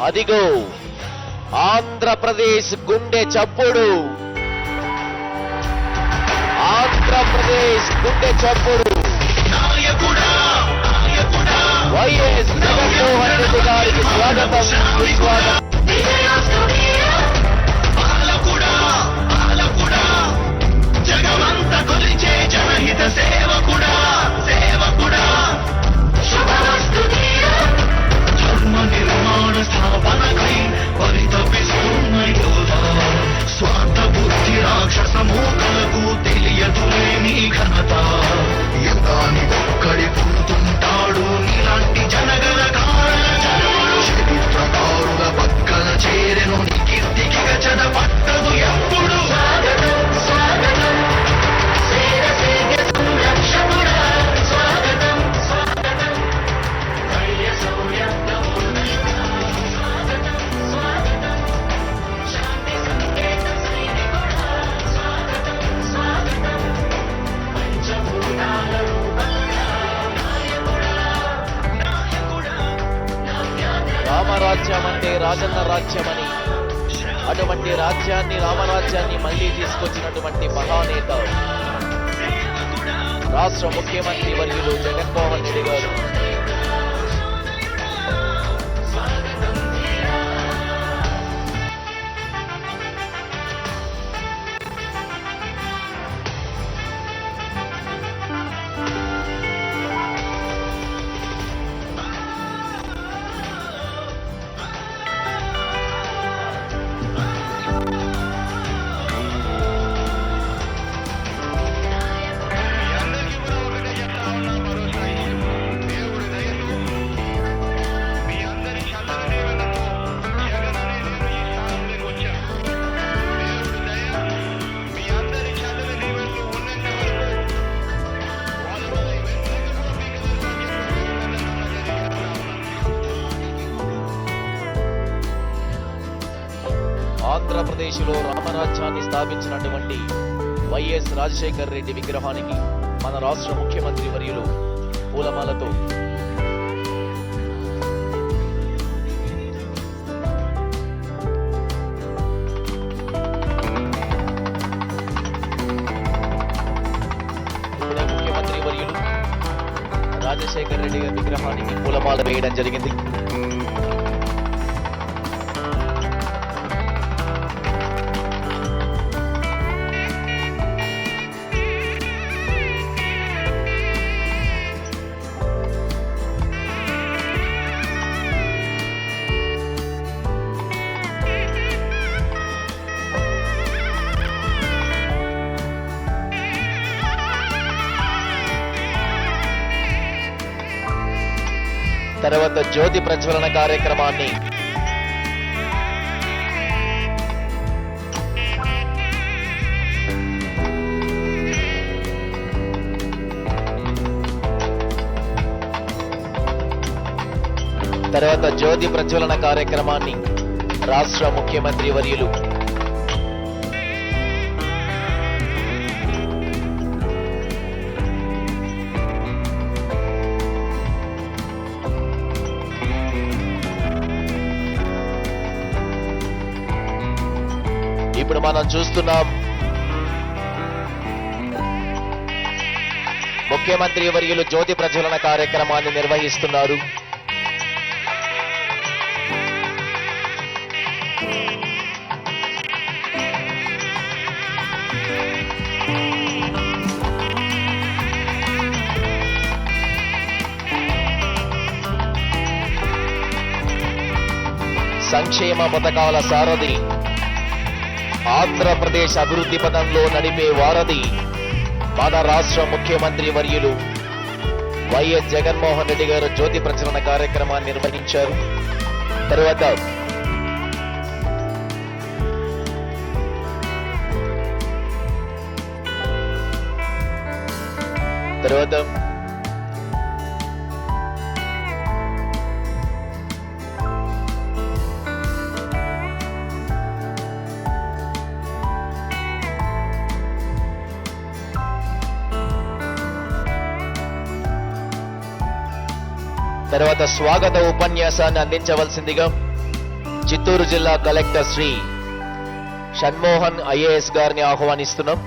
అదిగో ఆంధ్రప్రదేశ్ గుండె చప్పుడు, ఆంధ్రప్రదేశ్ గుండె చప్పుడు వైఎస్ జగన్మోహన్ రెడ్డి గారికి స్వాగతం, సుస్వాగతం. జగమంత కొలిచే జనహిత సేవకుడా, సేవకుడా ధర్మ నిర్మాణ స్థాపనకై పరితపిస్తున్న యోధ, స్వార్థ బుద్ధి రాక్షస మూకలకు తెలియదులే నీ ఘనత. యుగాని ఒక్కడి పుడుతుంటాడు నీలాంటి జనగల కారణ జనములు, చరిత్రకారుల పక్కన చేరెను నీ కీర్తికి గచన పట్టదు ఎప్పుడు. రామరాజ్యం అంటే రాజన్న రాజ్యమని, అటువంటి రాజ్యాన్ని రామరాజ్యాన్ని మళ్లీ తీసుకొచ్చినటువంటి మహానేత రాష్ట్ర ముఖ్యమంత్రి వర్యులు జగన్మోహన్ రెడ్డి గారు. ఆంధ్రప్రదేశ్లో రామరాజ్యాన్ని స్థాపించినటువంటి వైఎస్ రాజశేఖర్ రెడ్డి విగ్రహానికి మన రాష్ట్ర ముఖ్యమంత్రి వర్యులు పూలమాలతో ఇప్పుడే ముఖ్యమంత్రి వర్యులు రాజశేఖర్ రెడ్డి గారి విగ్రహానికి పూలమాల వేయడం జరిగింది. తర్వాత జ్యోతి ప్రజ్వలన కార్యక్రమాన్ని రాష్ట్ర ముఖ్యమంత్రి వర్యులు ఇప్పుడు మనం చూస్తున్నాం. ముఖ్యమంత్రి వర్యులు జ్యోతి ప్రజ్వలన కార్యక్రమాన్ని నిర్వహిస్తున్నారు. సంక్షేమ పథకాల సారథి, ఆంధ్రప్రదేశ్ అభివృద్ధి పథంలో నడిపే వారధి మన రాష్ట్ర ముఖ్యమంత్రి వర్యులు వైఎస్ జగన్మోహన్ రెడ్డి గారు జ్యోతి ప్రచురణ కార్యక్రమాన్ని నిర్వహించారు. తర్వాత తర్వాత స్వాగత ఉపన్యాసాన్ని అందించవలసిందిగా చిత్తూరు జిల్లా కలెక్టర్ శ్రీ షణ్మోహన్ ఐఏఎస్ గారిని ఆహ్వానిస్తున్నాం.